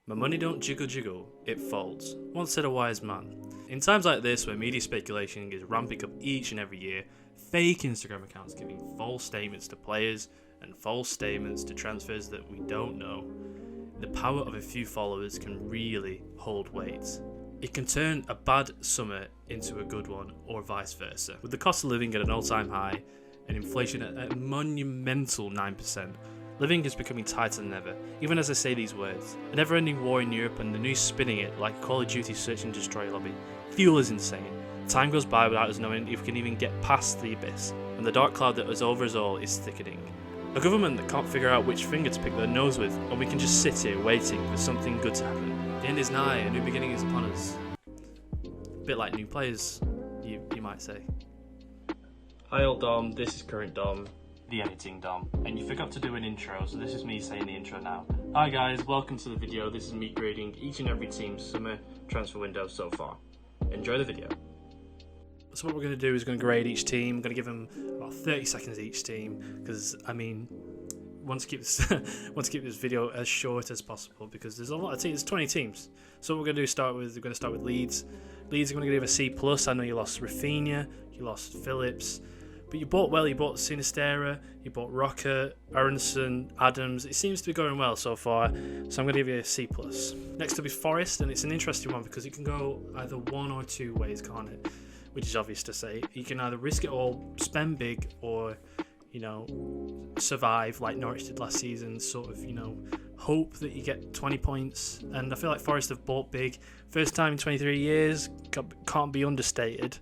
My money don't jiggle jiggle, it folds. Once said a wise man. In times like this, where media speculation is ramping up each and every year, fake Instagram accounts giving false statements to players and false statements to transfers that we don't know, the power of a few followers can really hold weight. It can turn a bad summer into a good one, or vice versa. With the cost of living at an all-time high and inflation at a monumental 9%, living is becoming tighter than ever, even as I say these words. A never-ending war in Europe and the news spinning it like Call of Duty's search and destroy lobby. Fuel is insane. Time goes by without us knowing if we can even get past the abyss, and the dark cloud that is over us all is thickening. A government that can't figure out which finger to pick their nose with, and we can just sit here waiting for something good to happen. The end is nigh, a new beginning is upon us. A bit like new players, you might say. Hi old Dom, this is current Dom, the editing Dom, and you forgot to do an intro, so this is me saying the intro now. Hi guys, welcome to the video. This is me grading each and every team's summer transfer window so far. Enjoy the video. So what we're going to do is going to grade each team. I'm going to give them about 30 seconds each team, because I mean, want to keep this video as short as possible because there's a lot of teams. There's 20 teams. So what we're going to do we're going to start with Leeds. Leeds are going to give a C+. I know you lost Rafinha, you lost Phillips, but you bought well. You bought Sinistera, you bought Rocker, Aronson, Adams. It seems to be going well so far, so I'm going to give you a C+. Next up is Forest, and it's an interesting one because it can go either one or two ways, can't it? Which is obvious to say. You can either risk it all, spend big, or, you know, survive like Norwich did last season, sort of, you know, hope that you get 20 points. And I feel like Forest have bought big. First time in 23 years, can't be understated.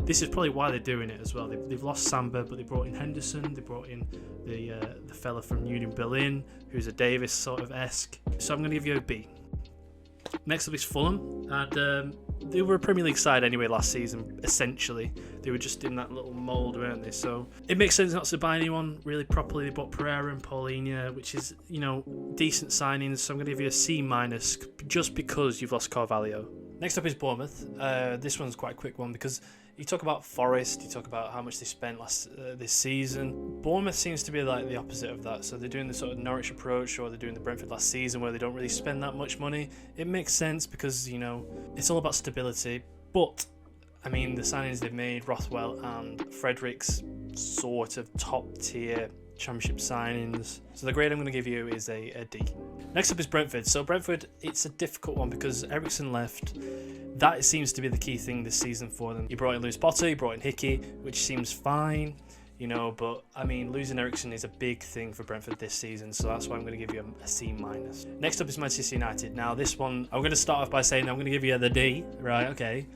This is probably why they're doing it as well. They've lost Samba, but they brought in Henderson. They brought in the fella from Union Berlin, who's a Davis sort of esque. So I'm going to give you a B. Next up is Fulham, and they were a Premier League side anyway last season, essentially. They were just in that little mould, weren't they? So it makes sense not to buy anyone really properly. They bought Pereira and Paulinho, which is, you know, decent signings, so I'm going to give you a C- just because you've lost Carvalho. Next up is Bournemouth. This one's quite a quick one because you talk about Forest, you talk about how much they spent this season. Bournemouth seems to be like the opposite of that. So they're doing the sort of Norwich approach, or they're doing the Brentford last season where they don't really spend that much money. It makes sense because, you know, it's all about stability. But, I mean, the signings they've made, Rothwell and Fredericks, sort of top tier Championship signings. So the grade I'm going to give you is a D. Next up is Brentford. So Brentford, it's a difficult one because Ericsson left. That seems to be the key thing this season for them. You brought in Lewis Potter, you brought in Hickey, which seems fine, you know, but I mean, losing Ericsson is a big thing for Brentford this season, so that's why I'm going to give you a C-. Next up is Manchester United. Now this one, I'm going to start off by saying I'm going to give you the D, right, okay,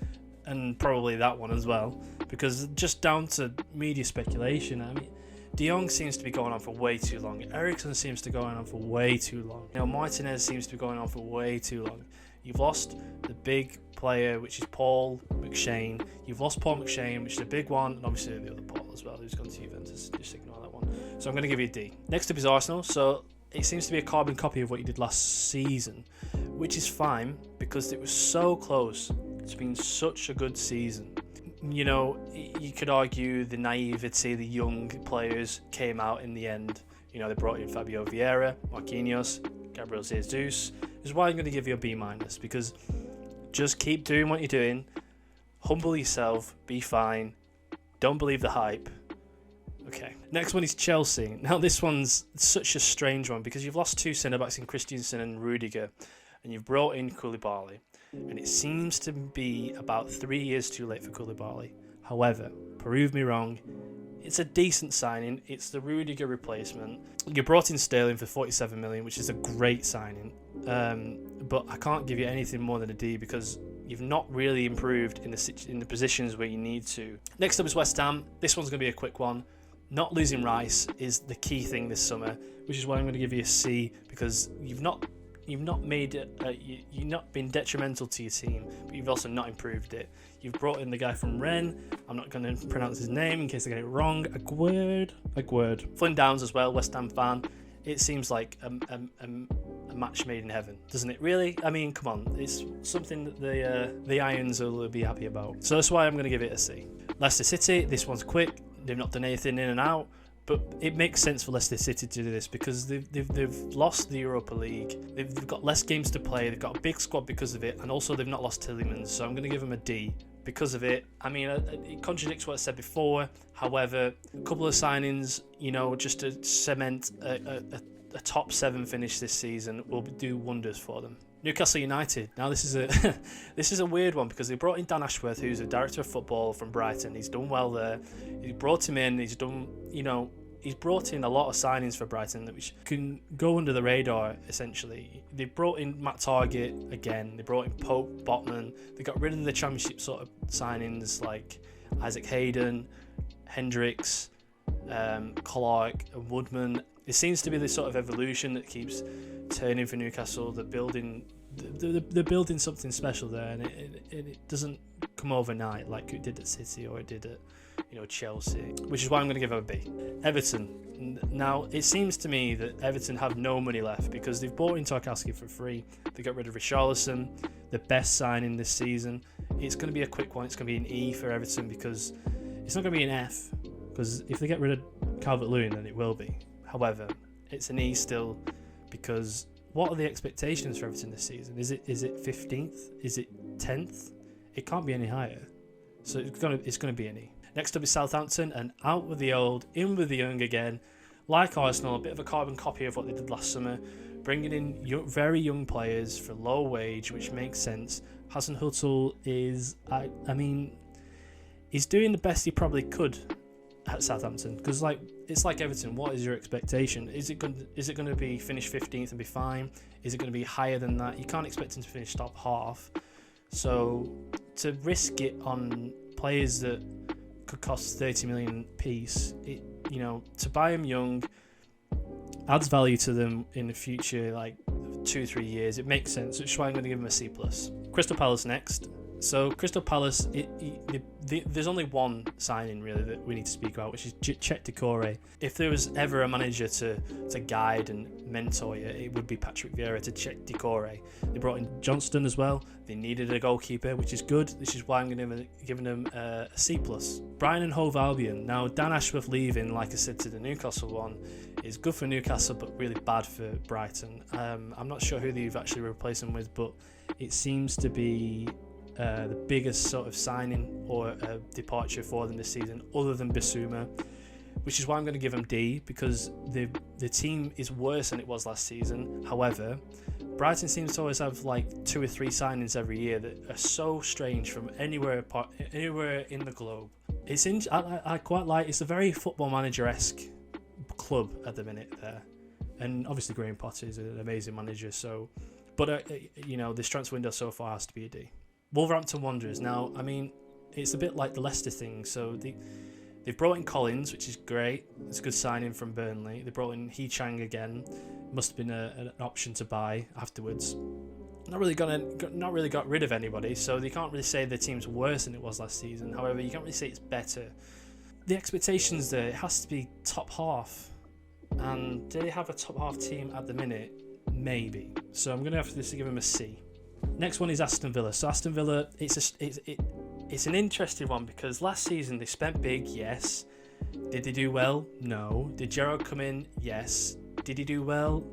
and probably that one as well, because just down to media speculation, I mean, De Jong seems to be going on for way too long. Ericsson seems to be going on for way too long. You know, Martinez seems to be going on for way too long. You've lost the big player, which is Paul McShane. You've lost Paul McShane, which is a big one, and obviously the other Paul as well, who's gone to Juventus. Just ignore that one. So I'm going to give you a D. Next up is Arsenal. So it seems to be a carbon copy of what you did last season, which is fine because it was so close. It's been such a good season. You know, you could argue the naivety, the young players came out in the end. You know, they brought in Fabio Vieira, Marquinhos, Gabriel Jesus. Is why I'm going to give you a B-, because just keep doing what you're doing. Humble yourself. Be fine. Don't believe the hype. Okay. Next one is Chelsea. Now this one's such a strange one because you've lost two centre-backs in Christensen and Rudiger, and you've brought in Koulibaly. And it seems to be about 3 years too late for Koulibaly. However, prove me wrong, it's a decent signing. It's the Rudiger replacement. You brought in Sterling for 47 million, which is a great signing. But I can't give you anything more than a D because you've not really improved in the positions where you need to. Next up is West Ham. This one's going to be a quick one. Not losing Rice is the key thing this summer, which is why I'm going to give you a C because you've not been detrimental to your team, but you've also not improved it. You've brought in the guy from Rennes. I'm not going to pronounce his name in case I get it wrong. Aguerd. Flynn Downs as well, West Ham fan. It seems like a match made in heaven, doesn't it? Really? I mean, come on. It's something that the Irons will be happy about. So that's why I'm going to give it a C. Leicester City. This one's quick. They've not done anything in and out. But it makes sense for Leicester City to do this because they've lost the Europa League. They've got less games to play. They've got a big squad because of it, and also they've not lost Tielemans. So I'm going to give them a D because of it. I mean, it contradicts what I said before. However, a couple of signings, just to cement a top 7 finish this season will do wonders for them. Newcastle United. Now this is a weird one because they brought in Dan Ashworth, who's a director of football from Brighton. He's done well there. He brought him in. He's done, he's brought in a lot of signings for Brighton which can go under the radar. Essentially, they brought in Matt Target again. They brought in Pope, Botman. They got rid of the Championship sort of signings like Isaac Hayden, Hendricks, Clark, and Woodman. It seems to be this sort of evolution that keeps turning for Newcastle. They're building something special there, and it doesn't come overnight like it did at City or it did at Chelsea, which is why I'm going to give them a B. Everton. Now it seems to me that Everton have no money left because they've bought in Tarkowski for free. They got rid of Richarlison, the best signing this season. It's going to be a quick one. It's going to be an E for Everton because it's not going to be an F, because if they get rid of Calvert-Lewin then it will be. However, it's an E still, because what are the expectations for Everton this season? Is it 15th? Is it 10th? It can't be any higher. So it's gonna be an E. Next up is Southampton, and out with the old, in with the young again. Like Arsenal, a bit of a carbon copy of what they did last summer, bringing in very young players for low wage, which makes sense. Hasenhüttl is, he's doing the best he probably could at Southampton, because it's like Everton. What is your expectation? Is it going to be finish 15th and be fine? Is it going to be higher than that? You can't expect him to finish top half. So to risk it on players that could cost 30 million piece, to buy them young adds value to them in the future, like 2-3 years. It makes sense, which is why I'm going to give them a C+. Crystal Palace next. So Crystal Palace, there's only one signing really that we need to speak about, which is Chet Decore. If there was ever a manager to guide and mentor you, it would be Patrick Vieira to Chet Decore. They brought in Johnston as well. They needed a goalkeeper, which is good. This is why I'm going to give them a C+. Brighton and Hove Albion. Now Dan Ashworth leaving, like I said to the Newcastle one, is good for Newcastle but really bad for Brighton. I'm not sure who they've actually replaced him with, but it seems to be the biggest sort of signing or departure for them this season, other than Bissouma, which is why I'm going to give them D, because the team is worse than it was last season. However, Brighton seems to always have like 2 or 3 signings every year that are so strange from anywhere in the globe. I quite like. It's a very Football Manager-esque club at the minute there, and obviously Graham Potter is an amazing manager. So, but this transfer window so far has to be a D. Wolverhampton Wanderers. Now, it's a bit like the Leicester thing. So they've brought in Collins, which is great. It's a good signing from Burnley. They brought in Hee Chang again. Must have been an option to buy afterwards. Not really got rid of anybody, so they can't really say the team's worse than it was last season. However, you can't really say it's better. The expectations there, it has to be top half. And do they have a top half team at the minute? Maybe. So I'm going to have to give them a C. Next one is Aston Villa. So Aston Villa, it's an interesting one because last season they spent big, yes. Did they do well? No. Did Gerrard come in? Yes. Did he do well?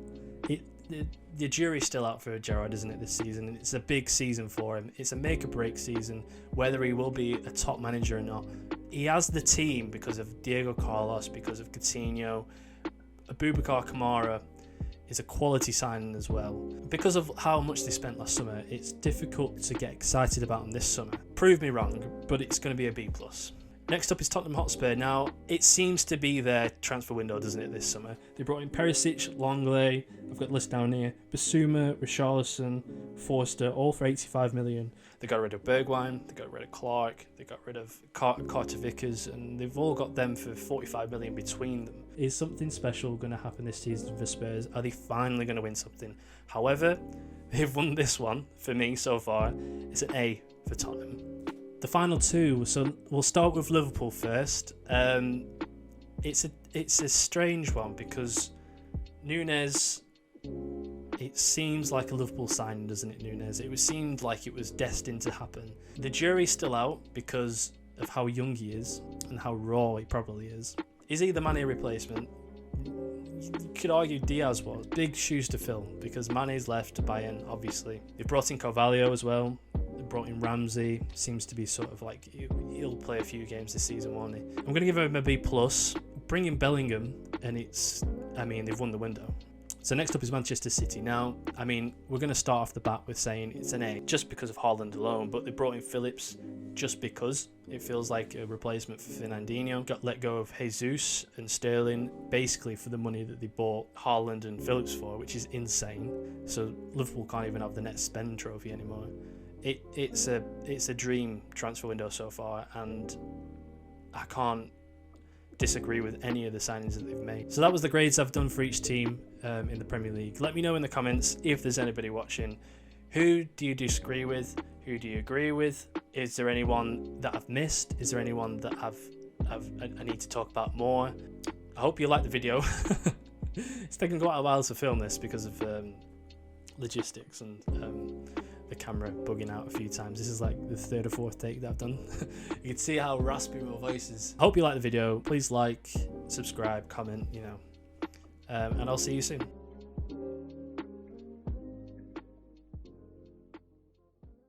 The jury's still out for Gerrard, isn't it, this season? And it's a big season for him. It's a make or break season, whether he will be a top manager or not. He has the team because of Diego Carlos, because of Coutinho. Abubakar Kamara is a quality signing as well. Because of how much they spent last summer, it's difficult to get excited about them this summer. Prove me wrong, but it's going to be a B+. Next up is Tottenham Hotspur. Now, it seems to be their transfer window, doesn't it, this summer? They brought in Perisic, Longley, I've got the list down here, Bissouma, Richarlison, Forster, all for 85 million. They got rid of Bergwijn, they got rid of Clark, they got rid of Carter Vickers, and they've all got them for 45 million between them. Is something special going to happen this season for Spurs? Are they finally going to win something? However, they've won this one, for me so far. It's an A for Tottenham. The final two, so we'll start with Liverpool first. It's a strange one because Núñez, it seems like a Liverpool signing, doesn't it, Núñez? It seemed like it was destined to happen. The jury's still out because of how young he is and how raw he probably is. Is he the Mane replacement? You could argue Diaz was. Big shoes to fill because Mane's left to Bayern, obviously. They brought in Carvalho as well. They brought in Ramsey. Seems to be sort of like he'll play a few games this season, won't he? I'm going to give him a B+. Bring in Bellingham, and they've won the window. So next up is Manchester City. Now, we're going to start off the bat with saying it's an A just because of Haaland alone, but they brought in Phillips just because it feels like a replacement for Fernandinho. Got let go of Jesus and Sterling basically for the money that they bought Haaland and Phillips for, which is insane. So Liverpool can't even have the net spend trophy anymore. It's a dream transfer window so far, and I can't disagree with any of the signings that they've made. So that was the grades I've done for each team in the Premier League. Let me know in the comments if there's anybody watching. Who do you disagree with? Who do you agree with? Is there anyone that I've missed? Is there anyone that I need to talk about more? I hope you liked the video. It's taken quite a while to film this because of logistics and the camera bugging out a few times. This is like the third or fourth take that I've done. You can see how raspy my voice is. I hope you like the video. Please like, subscribe, comment, and I'll see you soon.